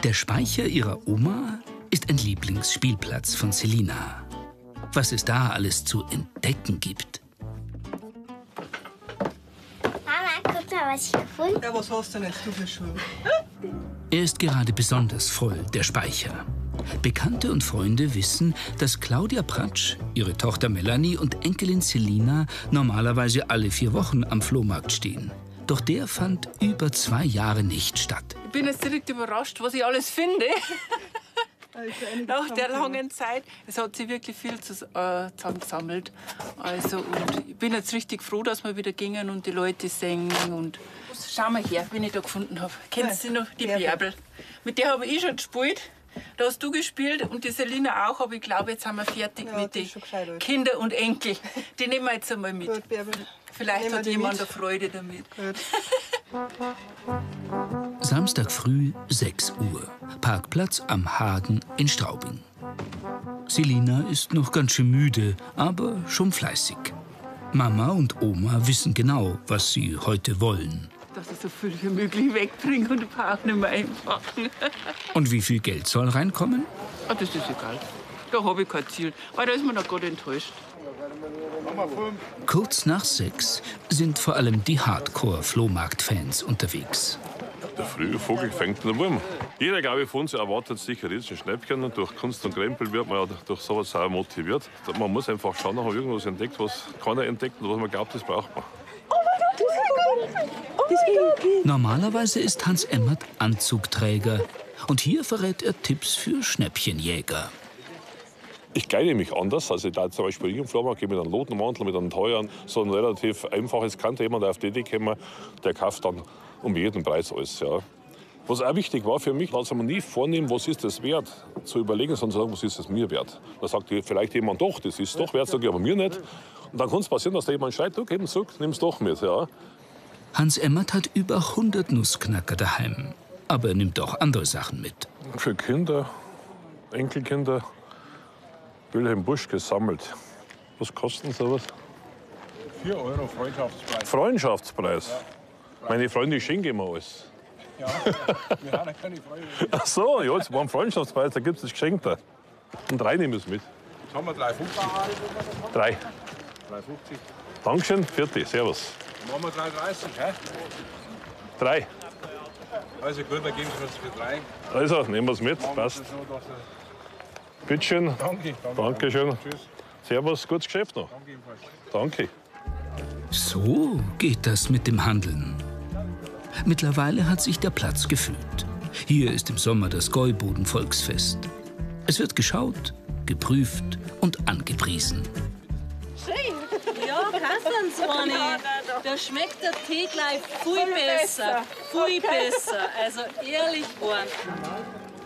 Der Speicher ihrer Oma ist ein Lieblingsspielplatz von Selina. Was es da alles zu entdecken gibt. Mama, guck mal, was ich gefunden habe. Ja, was hast du denn jetzt, du für Schuhe? Er ist gerade besonders voll, der Speicher. Bekannte und Freunde wissen, dass Claudia Pratsch, ihre Tochter Melanie und Enkelin Selina normalerweise alle 4 Wochen am Flohmarkt stehen. Doch der fand über 2 Jahre nicht statt. Ich bin jetzt direkt überrascht, was ich alles finde. Nach der langen Zeit. Es hat sich wirklich viel zusammengesammelt. Also, und ich bin jetzt richtig froh, dass wir wieder gingen und die Leute singen. Und schau mal her, wen ich da gefunden habe. Kennst du noch die Bärbel? Mit der habe ich schon gespielt. Da hast du gespielt und die Selina auch, aber ich glaube, jetzt sind wir fertig mit den Kinder und Enkel. Die nehmen wir jetzt einmal mit. Gut, Bärbel. Vielleicht hat jemand eine Freude damit. Samstag früh, 6 Uhr. Parkplatz am Hagen in Straubing. Selina ist noch ganz schön müde, aber schon fleißig. Mama und Oma wissen genau, was sie heute wollen. Dass ich so viel wie möglich wegbringe und ein paar auch nicht mehr einpacken. Und wie viel Geld soll reinkommen? Ah, das ist egal. Da habe ich kein Ziel, weil da ist man noch gerade enttäuscht. Kurz nach 6 sind vor allem die Hardcore-Flohmarkt-Fans unterwegs. Der frühe Vogel fängt den Wurm. Jeder, glaube ich, von uns erwartet sich ein riesiges Schnäppchen. Und durch Kunst und Krempel wird man ja durch sowas auch motiviert. Man muss einfach schauen, dass man irgendwas entdeckt, was keiner entdeckt und was man glaubt, das braucht man. Normalerweise ist Hans Emmert Anzugträger. Und hier verrät er Tipps für Schnäppchenjäger. Ich kleide mich anders. Also da zum Beispiel hier im Flohmarkt gehe mit einem Lotenmantel, mit einem teuren, so ein relativ einfaches kann jemand auf die Idee kommen, der kauft dann um jeden Preis alles. Ja. Was auch wichtig war für mich, dass man nie vornehmen, was ist das wert, zu überlegen, sondern sagen, was ist das mir wert. Da sagt vielleicht jemand, doch, das ist doch wert, sage ich, aber mir nicht. Und dann kann es passieren, dass da jemand schreit, du, gib ihn zurück, nimm es doch mit. Ja. Hans Emmert hat über 100 Nussknacker daheim. Aber er nimmt auch andere Sachen mit. Für Kinder, Enkelkinder, Wilhelm Busch gesammelt. Was kostet sowas? 4 € Freundschaftspreis. Freundschaftspreis? Ja. Meine Freunde schenken mir alles. Ja, wir haben ja keine Freunde. Ach so, ja, jetzt war ein Freundschaftspreis, da gibt es das Geschenk da. Und 3 nehmen es mit. Jetzt haben wir 3,50. 3. 3,50. Dankeschön, 4. Servus. Machen wir 3,30, hä? 3. Also gut, dann geben Sie uns für 3. Also, nehmen wir es mit, passt. Bitteschön. Danke. Dankeschön. Tschüss. Servus, gutes Geschäft noch. Danke ebenfalls. Danke. So geht das mit dem Handeln. Mittlerweile hat sich der Platz gefüllt. Hier ist im Sommer das Gäuboden-Volksfest. Es wird geschaut, geprüft und angepriesen. Ja, kannst du uns nicht. Da schmeckt der Tee gleich viel besser. Viel besser. Also ehrlich waren.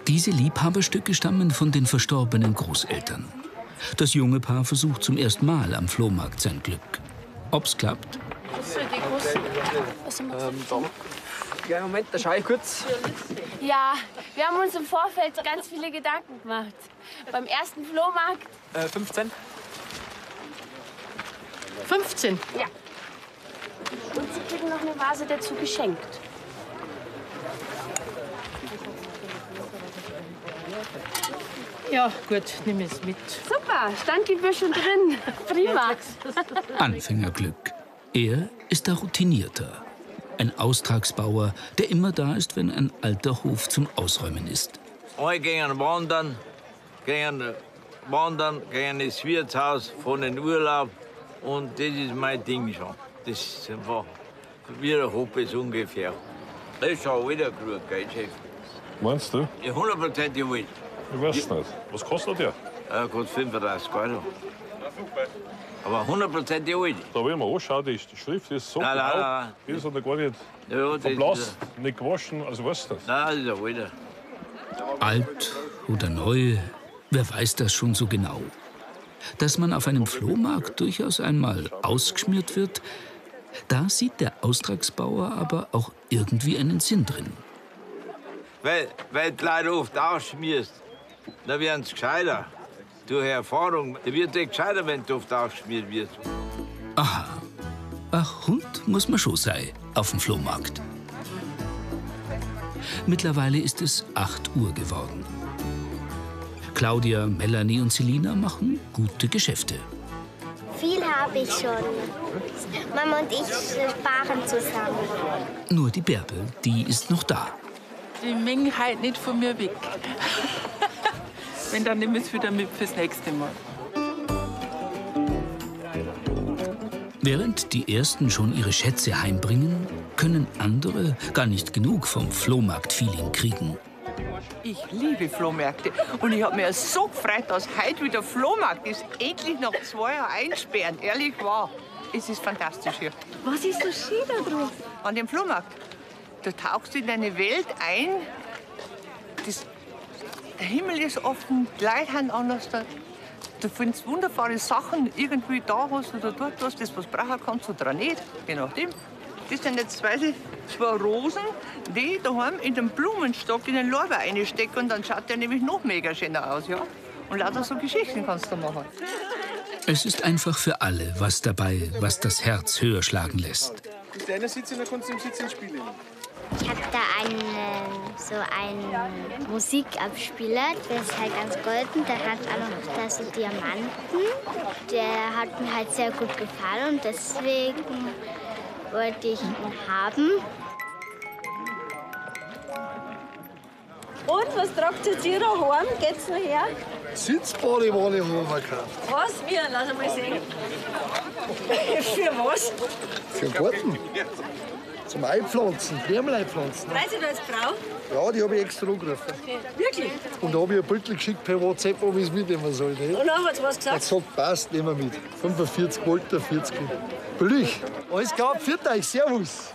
Diese Liebhaberstücke stammen von den verstorbenen Großeltern. Das junge Paar versucht zum ersten Mal am Flohmarkt sein Glück. Ob's klappt? Ja, Moment, da schau ich kurz. Ja, wir haben uns im Vorfeld ganz viele Gedanken gemacht. Beim ersten Flohmarkt. 15. 15? Ja. Und Sie kriegen noch eine Vase dazu geschenkt. Ja, gut, nimm es mit. Super, stand die Büschel drin. Prima. Anfängerglück. Er ist der Routinierter. Ein Austragsbauer, der immer da ist, wenn ein alter Hof zum Ausräumen ist. Alle gehen gehen ins Wirtshaus, von den Urlaub. Und das ist mein Ding schon. Das ist einfach wie ein Hoppes ungefähr. Das ist schon wieder gut, gell, Chef? Meinst du? Ja, 100% jawohl. Ich weiß nicht. Was kostet der? Kostet 35 €. Aber 100% jawohl. Da will man anschauen, die Schrift ist so Nein. Die ist ja gar nicht Ja, verblasst, nicht gewaschen, also weißt du das? Nein, das ist jawohl. Alt oder neu, wer weiß das schon so genau. Dass man auf einem Flohmarkt durchaus einmal ausgeschmiert wird, da sieht der Austragsbauer aber auch irgendwie einen Sinn drin. Weil die Leute oft ausschmierst, dann werden sie gescheiter. Durch Erfahrung, da wird es gescheiter, wenn du oft ausgeschmiert wirst. Aha. Ach, Hund muss man schon sein auf dem Flohmarkt. Mittlerweile ist es 8 Uhr geworden. Claudia, Melanie und Selina machen gute Geschäfte. Viel habe ich schon. Mama und ich sparen zusammen. Nur die Bärbel, die ist noch da. Die Menge halt nicht von mir weg. Wenn, dann nehme ich es wieder mit fürs nächste Mal. Während die Ersten schon ihre Schätze heimbringen, können andere gar nicht genug vom Flohmarkt-Feeling kriegen. Ich liebe Flohmärkte und ich habe mich so gefreut, dass heute wieder Flohmarkt ist. Endlich nach 2 Jahren einsperren, ehrlich wahr. Es ist fantastisch hier. Was ist so schön da drauf? An dem Flohmarkt. Da tauchst du in eine Welt ein. Der Himmel ist offen, die Leute haben anders. Du findest wunderbare Sachen irgendwie da hast oder dort hast, das was du brauchen kannst oder nicht, je nachdem. Das sind jetzt zwei Rosen, die daheim in den Blumenstock in den Lorbeer einstecken und dann schaut der nämlich noch mega schöner aus, ja. Und lauter so Geschichten kannst du machen. Es ist einfach für alle was dabei, was das Herz höher schlagen lässt. Ist einer sitzen, dann kannst du im Sitzen spielen. Ich habe da einen Musikabspieler, der ist halt ganz golden. Der hat auch noch da so Diamanten. Der hat mir halt sehr gut gefallen und deswegen wollte ich ihn haben. Und, was tragt jetzt ihr da heim? Geht's noch her? Sitzbadewanne haben wir gekauft. Was? Wie? Lass mal sehen. Für was? Für den Garten. Zum Einpflanzen, Blumen einpflanzen. Weiß ich da jetzt Frau? Ja, die habe ich extra angerufen. Okay. Wirklich? Und da habe ich ein Bild geschickt per WhatsApp, ob ich es mitnehmen soll. Nicht? Und dann hat sie was gesagt? Er hat gesagt, passt, nehmen wir mit. 45 Volter, 40 Kilo. Billig. Alles klar, pfiat euch, servus.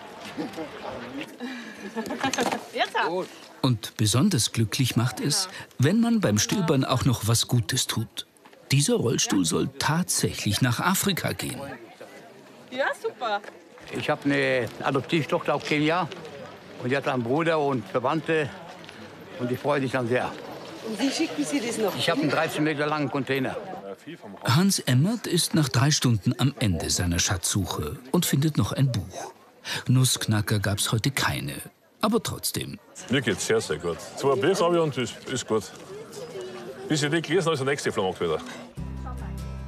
Und besonders glücklich macht es, wenn man beim Stöbern auch noch was Gutes tut. Dieser Rollstuhl soll tatsächlich nach Afrika gehen. Ja, super. Ich habe eine Adoptivtochter aus Kenia und die hat einen Bruder und Verwandte und die freuen sich dann sehr. Und wie schicken Sie das noch? Ich habe einen 13 Meter langen Container. Hans Emmert ist nach 3 Stunden am Ende seiner Schatzsuche und findet noch ein Buch. Nussknacker gab's heute keine, aber trotzdem. Mir geht's sehr, sehr gut. 2 Bier habe ich und das ist gut. Bis ich die gelesen habe, ist der nächste Flohmarkt wieder.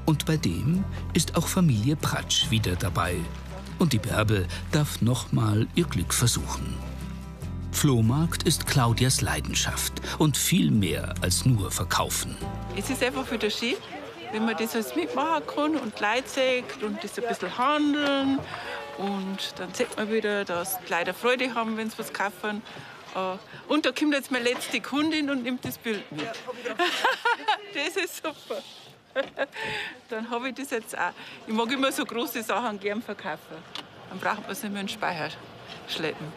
Und bei dem ist auch Familie Pratsch wieder dabei. Und die Bärbel darf noch mal ihr Glück versuchen. Flohmarkt ist Claudias Leidenschaft und viel mehr als nur verkaufen. Es ist einfach wieder schön, wenn man das alles mitmachen kann und Leute sieht und das ein bisschen handeln. Und dann sieht man wieder, dass die Leute Freude haben, wenn sie was kaufen. Und da kommt jetzt meine letzte Kundin und nimmt das Bild mit. Das ist super. Dann habe ich das jetzt auch. Ich mag immer so große Sachen gern verkaufen. Dann braucht man es nicht mehr in den Speicher schleppen.